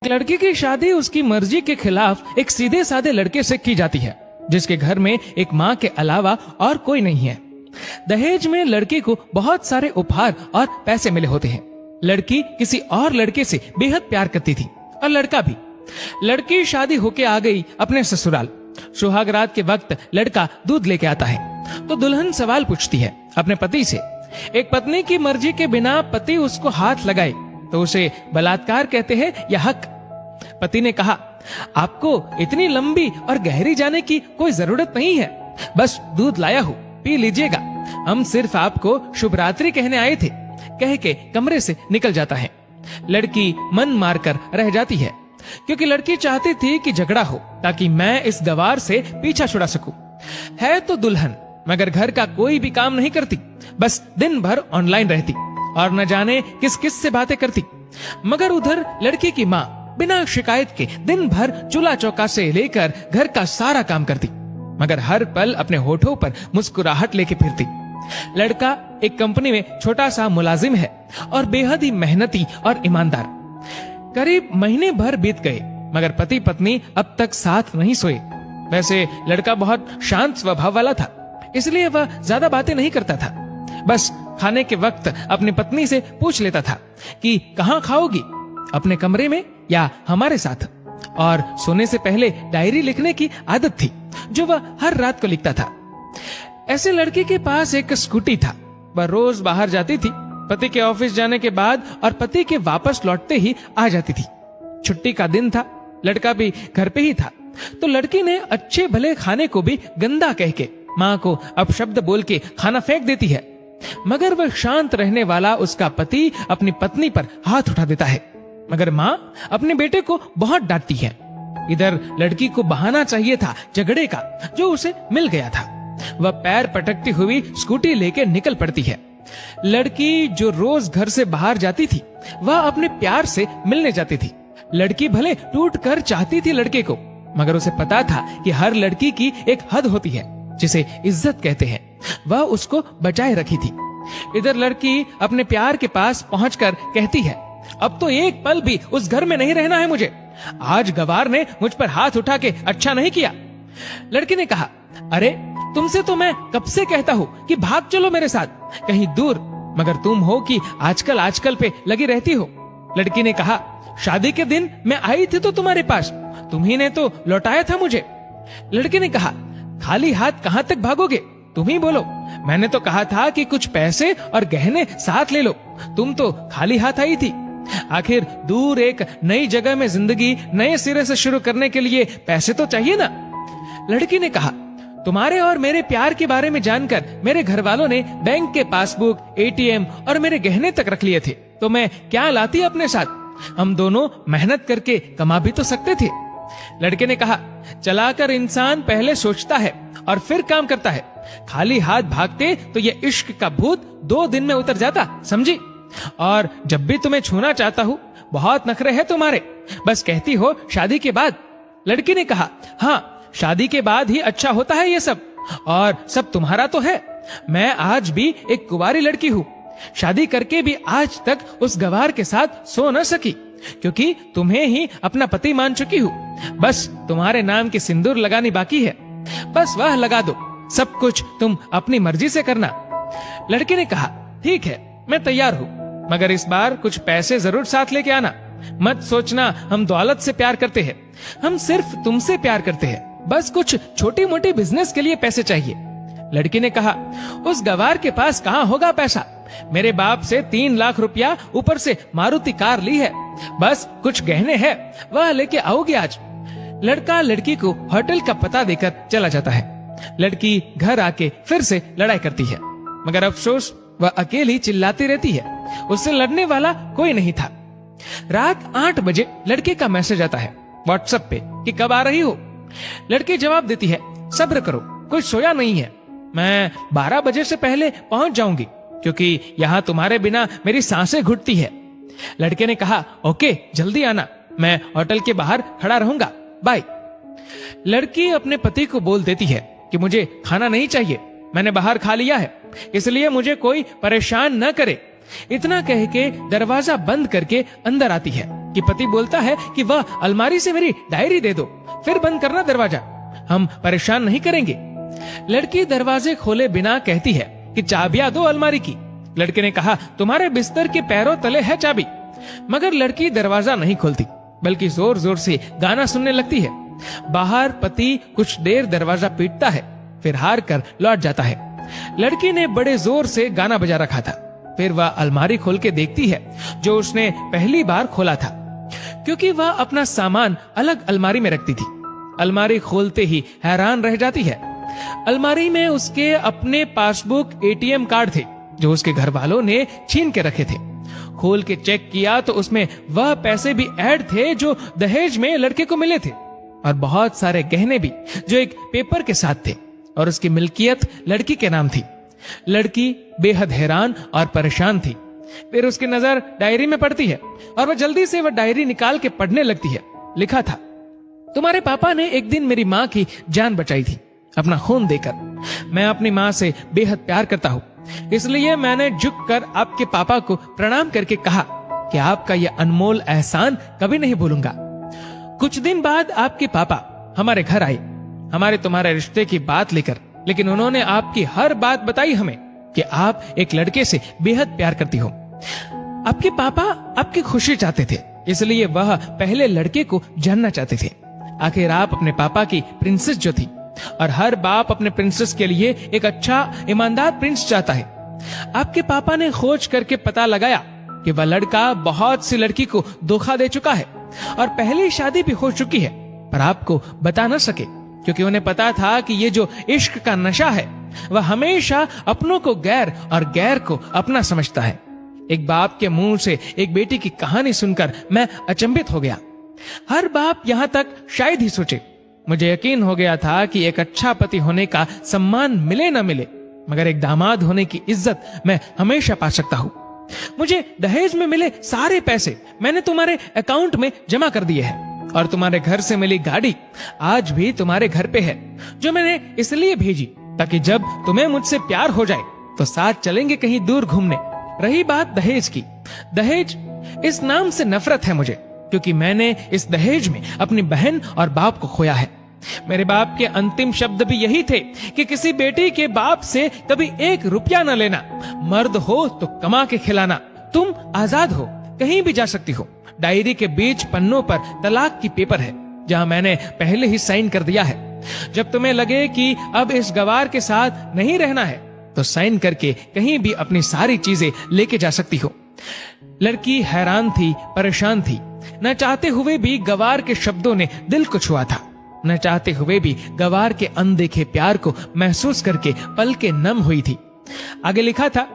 लड़की की शादी उसकी मर्जी के खिलाफ एक सीधे साधे लड़के से की जाती है, जिसके घर में एक माँ के अलावा और कोई नहीं है। दहेज में लड़की को बहुत सारे उपहार और पैसे मिले होते हैं। लड़की किसी और लड़के से बेहद प्यार करती थी और लड़का भी। लड़की शादी होके आ गई अपने ससुराल। सुहाग रात के वक्त लड़का दूध लेके आता है तो दुल्हन सवाल पूछती है अपने पति से। एक पत्नी की मर्जी के बिना पति उसको हाथ लगाए तो उसे बलात्कार कहते हैं या हक। पति ने कहा, आपको इतनी लंबी और गहरी जाने की कोई जरूरत नहीं है, बस दूध लाया हूँ, पी लीजिएगा। हम सिर्फ आपको शुभ रात्रि कहने आए थे, कह के कमरे से निकल जाता है। लड़की मन मारकर रह जाती है क्योंकि लड़की चाहती थी कि झगड़ा हो ताकि मैं इस गवार से पीछा छुड़ा सकूं। है तो दुल्हन मगर घर का कोई भी काम नहीं करती, बस दिन भर ऑनलाइन रहती और न जाने किस किस से बातें करती। मगर उधर लड़की की माँ बिना शिकायत के दिन भर चूल्हा चौका से लेकर घर का सारा काम करती, मगर हर पल अपने होठों पर मुस्कुराहट लेके फिरती। लड़का एक कंपनी में छोटा सा मुलाजिम है और बेहद ही मेहनती और ईमानदार। करीब महीने भर बीत गए मगर पति पत्नी अब तक साथ नहीं सोए। वैसे लड़का बहुत शांत स्वभाव वाला था, इसलिए वह ज्यादा बातें नहीं करता था। बस खाने के वक्त अपनी पत्नी से पूछ लेता था कि कहाँ खाओगी, अपने कमरे में या हमारे साथ। और सोने से पहले डायरी लिखने की आदत थी जो वह हर रात को लिखता था। ऐसे लड़के के पास एक स्कूटी था। वह रोज बाहर जाती थी, पति के ऑफिस जाने के बाद और पति के वापस लौटते ही आ जाती थी। छुट्टी का दिन था, लड़का भी घर पे ही था, तो लड़की ने अच्छे भले खाने को भी गंदा कह के माँ को अपशब्द बोल के खाना फेंक देती है। मगर वह शांत रहने वाला उसका पति अपनी पत्नी पर हाथ उठा देता है, मगर माँ अपने बेटे को बहुत डांटती है। इधर लड़की को बहाना चाहिए था झगड़े का जो उसे मिल गया था। वह पैर पटकती हुई स्कूटी लेके निकल पड़ती है। लड़की जो रोज घर से बाहर जाती थी वह अपने प्यार से मिलने जाती थी। लड़की भले टूट कर चाहती थी लड़के को, मगर उसे पता था कि हर लड़की की एक हद होती है जिसे इज्जत कहते हैं, वह उसको बचाए रखी थी। इधर लड़की अपने प्यार के पास पहुंचकर कहती है, अब तो एक पल भी उस घर में नहीं रहना है मुझे। आज गवार ने मुझ पर हाथ उठा के अच्छा नहीं किया। लड़की ने कहा, अरे तुमसे तो मैं कब से कहता हूँ कि भाग चलो मेरे साथ कहीं दूर, मगर तुम हो कि आजकल पे लगी रहती हो। लड़की ने कहा, शादी के दिन मैं आई थी तो तुम्हारे पास, तुम्ही ने तो लौटाया था मुझे। लड़की ने कहा, खाली हाथ कहाँ तक भागोगे, तुम ही बोलो। मैंने तो कहा था कि कुछ पैसे और गहने साथ ले लो, तुम तो खाली हाथ आई थी। आखिर दूर एक नई जगह में जिंदगी नए सिरे से शुरू करने के लिए पैसे तो चाहिए ना। लड़की ने कहा, तुम्हारे और मेरे प्यार के बारे में जानकर मेरे घर वालों ने बैंक के पासबुक, एटीएम और मेरे गहने तक रख लिए थे, तो मैं क्या लाती अपने साथ। हम दोनों मेहनत करके कमा भी तो सकते थे। लड़के ने कहा, चलाकर इंसान पहले सोचता है और फिर काम करता है। खाली हाथ भागते तो ये इश्क का भूत 2 दिन में उतर जाता, समझी। और जब भी तुम्हें छूना चाहता हूँ, बहुत नखरे हैं तुम्हारे, बस कहती हो शादी के बाद। लड़की ने कहा, हाँ शादी के बाद ही अच्छा होता है ये सब, और सब तुम्हारा तो है। मैं आज भी एक कुंवारी लड़की हूँ, शादी करके भी आज तक उस गवार के साथ सो न सकी क्योंकि तुम्हें ही अपना पति मान चुकी हूँ। बस तुम्हारे नाम की सिंदूर लगानी बाकी है, बस वह लगा दो, सब कुछ तुम अपनी मर्जी से करना। लड़के ने कहा, ठीक है मैं तैयार हूँ, मगर इस बार कुछ पैसे जरूर साथ लेके आना। मत सोचना हम दौलत से प्यार करते हैं, हम सिर्फ तुमसे प्यार करते हैं, बस कुछ छोटी मोटी बिजनेस के लिए पैसे चाहिए। लड़की ने कहा, उस गवार के पास कहाँ होगा पैसा, मेरे बाप से 3 लाख रुपया ऊपर से मारुति कार ली है, बस कुछ गहने हैं वह लेके आओगे आज। लड़का लड़की को होटल का पता देकर चला जाता है। लड़की घर आके फिर से लड़ाई करती है, मगर अफसोस वह अकेली चिल्लाती रहती है, उससे लड़ने वाला कोई नहीं था। रात 8 बजे लड़के का मैसेज आता है व्हाट्सएप पे कि कब आ रही हो। लड़की जवाब देती है, सब्र करो, कोई सोया नहीं है, मैं 12 बजे से पहले पहुंच जाऊंगी क्योंकि यहाँ तुम्हारे बिना मेरी सांसें घुटती है। लड़के ने कहा, ओके जल्दी आना, मैं होटल के बाहर खड़ा रहूंगा, बाय। लड़की अपने पति को बोल देती है कि मुझे खाना नहीं चाहिए, मैंने बाहर खा लिया है, इसलिए मुझे कोई परेशान न करे। इतना कह के दरवाजा बंद करके अंदर आती है कि पति बोलता है कि वह अलमारी से मेरी डायरी दे दो, फिर बंद करना दरवाजा, हम परेशान नहीं करेंगे। लड़की दरवाजे खोले बिना कहती है कि चाबियां दो अलमारी की। लड़के ने कहा, तुम्हारे बिस्तर के पैरों तले है चाबी। मगर लड़की दरवाजा नहीं खोलती, बल्कि जोर जोर से गाना सुनने लगती है। बाहर पति कुछ देर दरवाजा पीटता है, फिर हार कर लौट जाता है। लड़की ने बड़े जोर से गाना बजा रखा था। फिर वह अलमारी खोल के देखती है, जो उसने पहली बार खोला था, क्योंकि वह अपना सामान अलग अलमारी में रखती थी। अलमारी खोलते ही हैरान रह जाती है। अलमारी में उसके अपने पासबुक, एटीएम कार्ड थे, जो उसके घर वालों ने छीन के रखे थे। खोल के चेक किया तो उसमें वह पैसे भी ऐड थे जो दहेज में लड़के को मिले थे, और बहुत सारे गहने भी जो एक पेपर के साथ थे, और उसकी मिल्कियत लड़की के नाम थी। लड़की बेहद हैरान और परेशान थी। फिर उसकी नजर डायरी में पड़ती है और वह जल्दी से वह डायरी निकाल के पढ़ने लगती है। लिखा था, तुम्हारे पापा ने एक दिन मेरी माँ की जान बचाई थी, अपना खून देकर। मैं अपनी माँ से बेहद प्यार करता हूँ, इसलिए मैंने झुककर आपके पापा को प्रणाम करके कहा कि आपका यह अनमोल एहसान कभी नहीं भूलूंगा। कुछ दिन बाद आपके पापा हमारे घर आए, हमारे तुम्हारे रिश्ते की बात लेकर, लेकिन उन्होंने आपकी हर बात बताई हमें कि आप एक लड़के से बेहद प्यार करती हो। आपके पापा आपकी खुशी चाहते थे, इसलिए वह पहले लड़के को जानना चाहते थे। आखिर आप अपने पापा की प्रिंसेस जो थी, और हर बाप अपने प्रिंसेस के लिए एक अच्छा ईमानदार प्रिंस चाहता है। आपके पापा ने खोज करके पता लगाया कि वह लड़का बहुत सी लड़की को धोखा दे चुका है, और पहली शादी भी हो चुकी है, पर आपको बता न सके, क्योंकि उन्हें पता था कि ये जो इश्क का नशा है, वह हमेशा अपनों को गैर और गैर को अपना समझता है। एक बाप के मुंह से एक बेटी की कहानी सुनकर मैं अचंभित हो गया। हर बाप यहाँ तक शायद ही सोचे। मुझे यकीन हो गया था कि एक अच्छा पति होने का सम्मान मिले न मिले, मगर एक दामाद होने की इज्जत मैं हमेशा पा सकता हूँ। मुझे दहेज में मिले सारे पैसे मैंने तुम्हारे अकाउंट में जमा कर दिए हैं, और तुम्हारे घर से मिली गाड़ी आज भी तुम्हारे घर पे है, जो मैंने इसलिए भेजी ताकि जब तुम्हें मुझसे प्यार हो जाए तो साथ चलेंगे कहीं दूर घूमने। रही बात दहेज की, दहेज इस नाम से नफरत है मुझे, क्योंकि मैंने इस दहेज में अपनी बहन और बाप को खोया है। मेरे बाप के अंतिम शब्द भी यही थे कि किसी बेटी के बाप से कभी 1 रुपया न लेना, मर्द हो तो कमा के खिलाना, तुम आजाद हो, कहीं भी जा सकती हो। डायरी के बीच पन्नों पर तलाक की पेपर है, जहां मैंने पहले ही साइन कर दिया है। जब तुम्हें लगे कि अब इस गवार के साथ नहीं रहना है, तो साइन करके कहीं भी अपनी सारी चीजें लेके जा सकती हो। लड़की हैरान थी, परेशान थी। न चाहते हुए भी गवार के शब्दों ने दिल को छुआ था। न चाहते हुए भी गवार के अनदेखे प्यार को महसूस करके पलकें नम हुई थी। आगे लिखा था,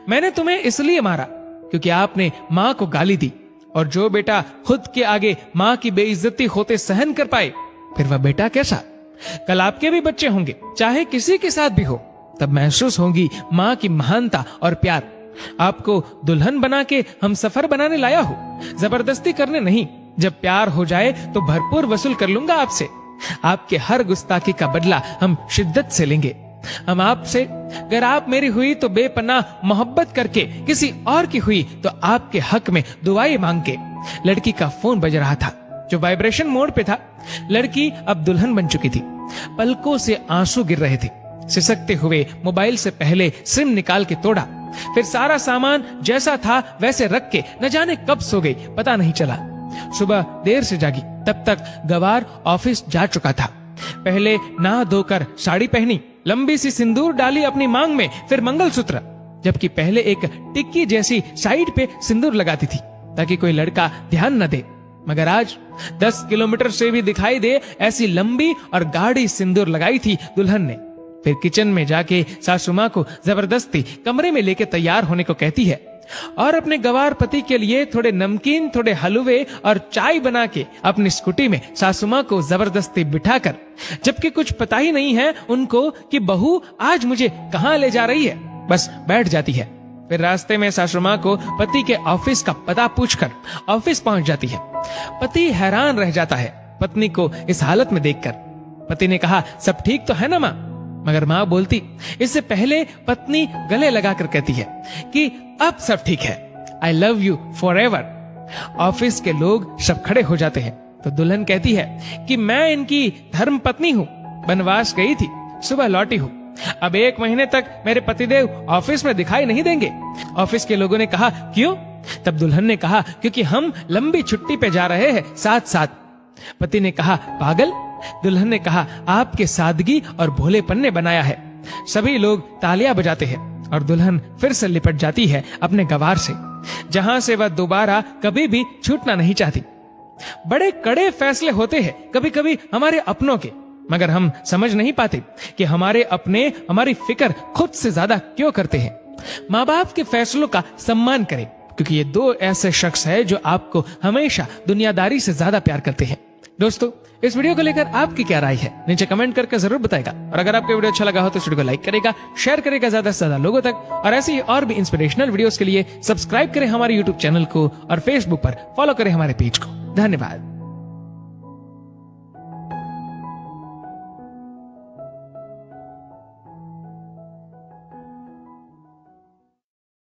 मैंने तुम्हें इसलिए मारा क्योंकि आपने माँ को गाली दी, और जो बेटा खुद के आगे माँ की बेइज्जती होते सहन कर पाए, फिर वह बेटा कैसा? कल आपके भी बच्चे होंगे, चाहे किसी के साथ भी हो, तब महसूस होगी माँ की महानता और प्यार। आपको दुल्हन बना के हम सफर बनाने लाया हूँ, जबरदस्ती करने नहीं। जब प्यार हो जाए तो भरपूर वसूल कर लूंगा आपसे। आपके हर गुस्ताखी का बदला हम शिद्दत से लेंगे। हम आपसे, अगर आप मेरी हुई तो बेपनाह मोहब्बत करके, किसी और की हुई तो आपके हक में दुआएं मांग के। लड़की का फोन बज रहा था, जो वाइब्रेशन मोड पे था। लड़की अब दुल्हन बन चुकी थी। पलकों से आंसू गिर रहे थे। सिसकते हुए मोबाइल से पहले सिम निकाल के तोड़ा, फिर सारा सामान जैसा था वैसे रख के न जाने कब सो गई, पता नहीं चला। सुबह देर से जागी, तब तक गवार ऑफिस जा चुका था। पहले नहा धोकर साड़ी पहनी, लंबी सी सिंदूर डाली अपनी मांग में, फिर मंगलसूत्र, जबकि पहले एक टिक्की जैसी साइड पे सिंदूर लगाती थी ताकि कोई लड़का ध्यान न दे। मगर आज 10 किलोमीटर से भी दिखाई दे ऐसी लंबी और गाढ़ी सिंदूर लगाई थी दुल्हन ने। फिर किचन में जाके सासू माँ को जबरदस्ती कमरे में लेके तैयार होने को कहती है, और अपने गवार पति के लिए थोड़े नमकीन, थोड़े हलवे और चाय बना के अपनी स्कूटी में सासू माँ को जबरदस्ती बिठाकर, जबकि कुछ पता ही नहीं है उनको कि बहू आज मुझे कहाँ ले जा रही है, बस बैठ जाती है। फिर रास्ते में सासू माँ को पति के ऑफिस का पता पूछकर ऑफिस पहुंच जाती है। पति हैरान रह जाता है पत्नी को इस हालत में देखकर। पति ने कहा, सब ठीक तो है ना माँ? मगर माँ बोलती, इससे पहले पत्नी गले लगाकर कहती है कि अब सब ठीक है, I love you for ever. Office के लोग सब खड़े हो जाते हैं तो दुल्हन कहती है कि मैं इनकी धर्म पत्नी हूँ, वनवास गई थी, सुबह लौटी हूँ, अब 1 महीने तक मेरे पतिदेव ऑफिस में दिखाई नहीं देंगे। ऑफिस के लोगों ने कहा क्यों? तब दुल्हन ने कहा क्योंकि हम लंबी छुट्टी पे जा रहे हैं साथ साथ। पति ने कहा पागल? दुल्हन ने कहा आपके सादगी और भोलेपन ने बनाया है। सभी लोग तालियां बजाते हैं और दुल्हन फिर से लिपट जाती है अपने गवार से, जहां से वह दोबारा कभी भी छूटना नहीं चाहती। बड़े कड़े फैसले होते हैं कभी कभी हमारे अपनों के, मगर हम समझ नहीं पाते कि हमारे अपने हमारी फिक्र खुद से ज्यादा क्यों करते हैं। माँ बाप के फैसलों का सम्मान करें, क्योंकि ये 2 ऐसे शख्स हैं जो आपको हमेशा दुनियादारी से ज्यादा प्यार करते हैं। दोस्तों, इस वीडियो को लेकर आपकी क्या राय है नीचे कमेंट करके जरूर बताएगा। और अगर आपको वीडियो अच्छा लगा हो तो इस वीडियो को लाइक करेगा, शेयर करेगा ज्यादा से ज्यादा लोगों तक। और ऐसी और भी इंस्पिरेशनल वीडियोस के लिए सब्सक्राइब करें हमारे यूट्यूब चैनल को और फेसबुक पर फॉलो करें हमारे पेज को। धन्यवाद।